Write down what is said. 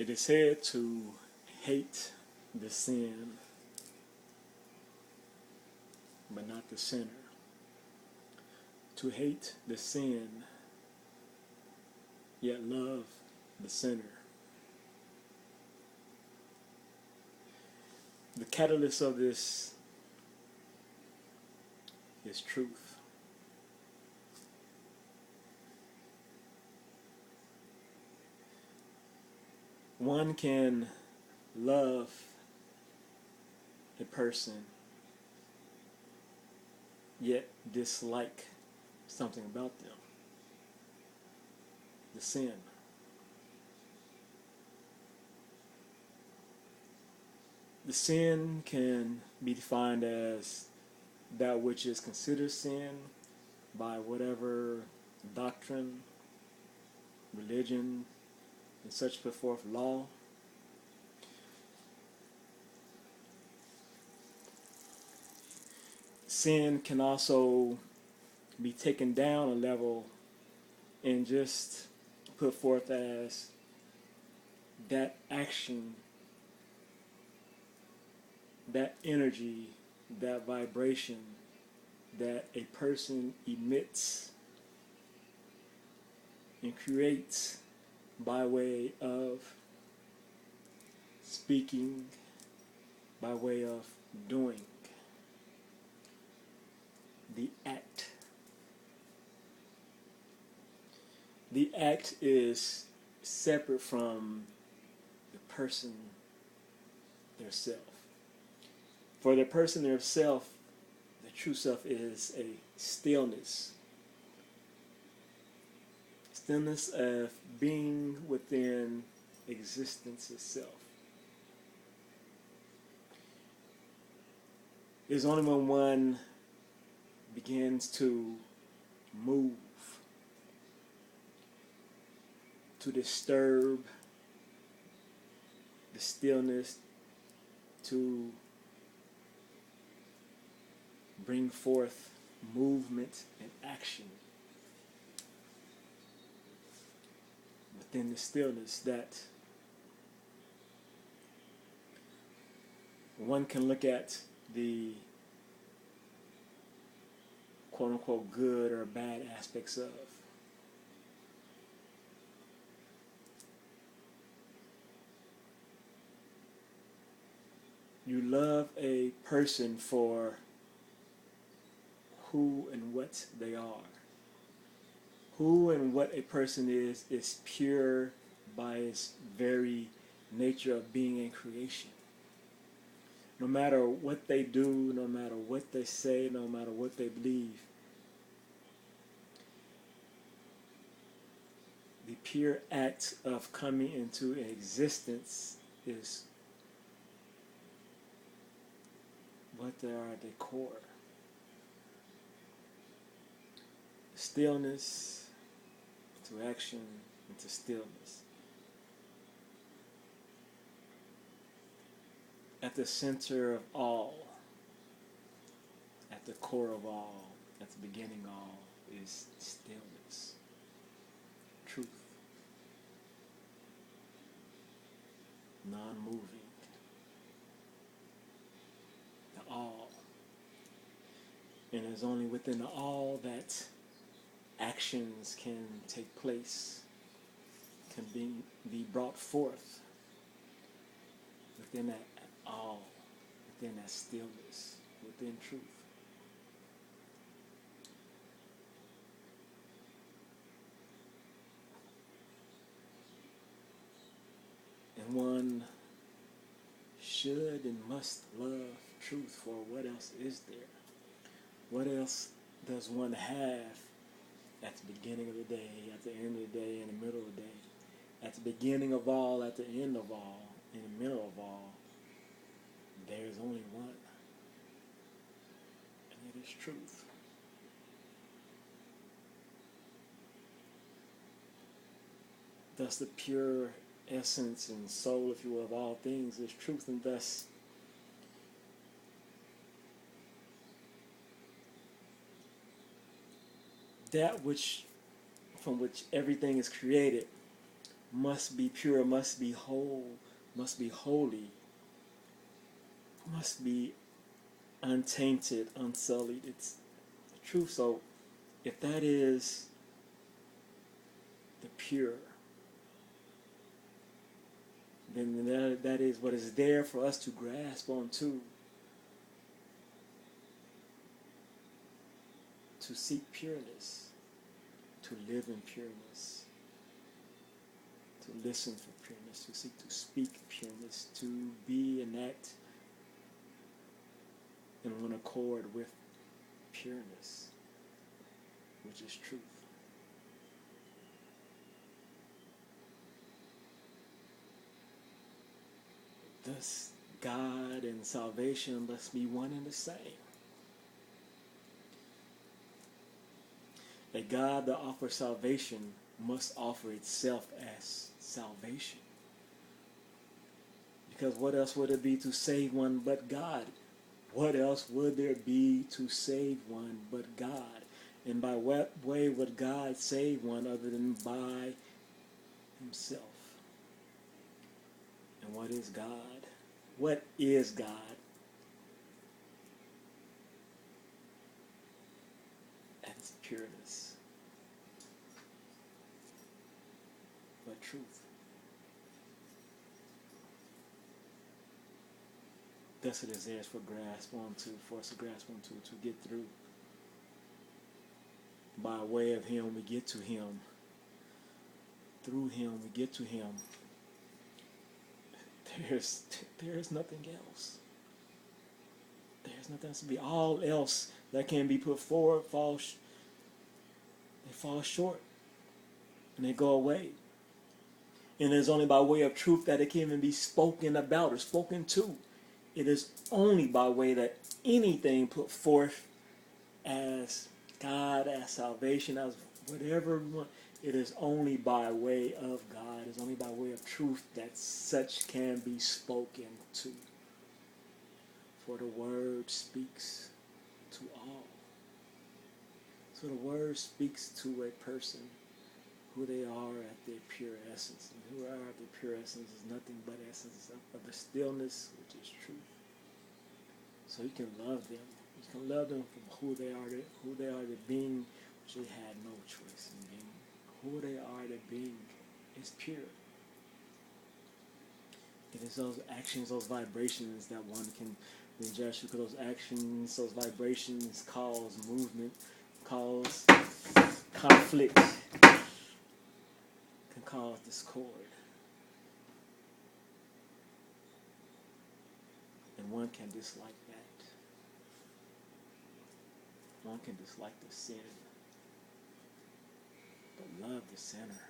It is said to hate the sin, but not the sinner. To hate the sin, yet love the sinner. The catalyst of this is truth. One can love a person, yet dislike something about them. The sin. The sin can be defined as that which is considered sin by whatever doctrine, religion, and such put forth law. Sin can also be taken down a level and just put forth as that action, that energy, that vibration that a person emits and creates by way of speaking, by way of doing. The act. The act is separate from the person theirself. For the person theirself, the true self is a stillness. Stillness of being within existence itself. It's only when one begins to move, to disturb the stillness, to bring forth movement and action within the stillness, that one can look at the quote-unquote good or bad aspects of. You love a person for who and what they are. Who and what a person is pure by its very nature of being in creation. No matter what they do, no matter what they say, no matter what they believe, the pure act of coming into existence is what they are at their core. Stillness to action into stillness. At the center of all, at the core of all, at the beginning of all, is stillness. Truth. Non-moving. The all. And it's only within the all that actions can take place, can be brought forth within that all, within that stillness, within truth. And one should and must love truth, for what else is there? What else does one have at the beginning of the day, at the end of the day, in the middle of the day? At the beginning of all, at the end of all, in the middle of all, there is only one. And it is truth. Thus the pure essence and soul, if you will, of all things is truth, and thus that which from which everything is created must be pure, must be whole, must be holy, must be untainted, unsullied. It's the truth. So if that is the pure, then that is what is there for us to grasp onto, to seek pureness, to live in pureness, to listen for pureness, to seek to speak pureness, to be and act in one accord with pureness, which is truth. Thus, God and salvation must be one and the same. A God that offers salvation must offer itself as salvation. Because what else would it be to save one but God? What else would there be to save one but God? And by what way would God save one other than by himself? And what is God? What is God? At its pureness. But truth. Thus it is there for us to grasp onto, to get through. By way of him we get to him. Through him we get to him. There is nothing else. There's nothing else to be. All else that can be put forward they fall short and they go away. And it is only by way of truth that it can even be spoken about or spoken to. It is only by way that anything put forth as God, as salvation, as whatever we want, it is only by way of God. It is only by way of truth that such can be spoken to. For the word speaks to all. So the word speaks to a person who they are at their pure essence. And who are at their pure essence is nothing but essence of the stillness, which is truth. So you can love them. You can love them from who they are to being, which they had no choice in being. Who they are to being is pure. It is those actions, those vibrations that one can be judged, because those actions, those vibrations cause movement, cause conflict, can cause discord. And one can dislike that. One can dislike the sin, but love the sinner.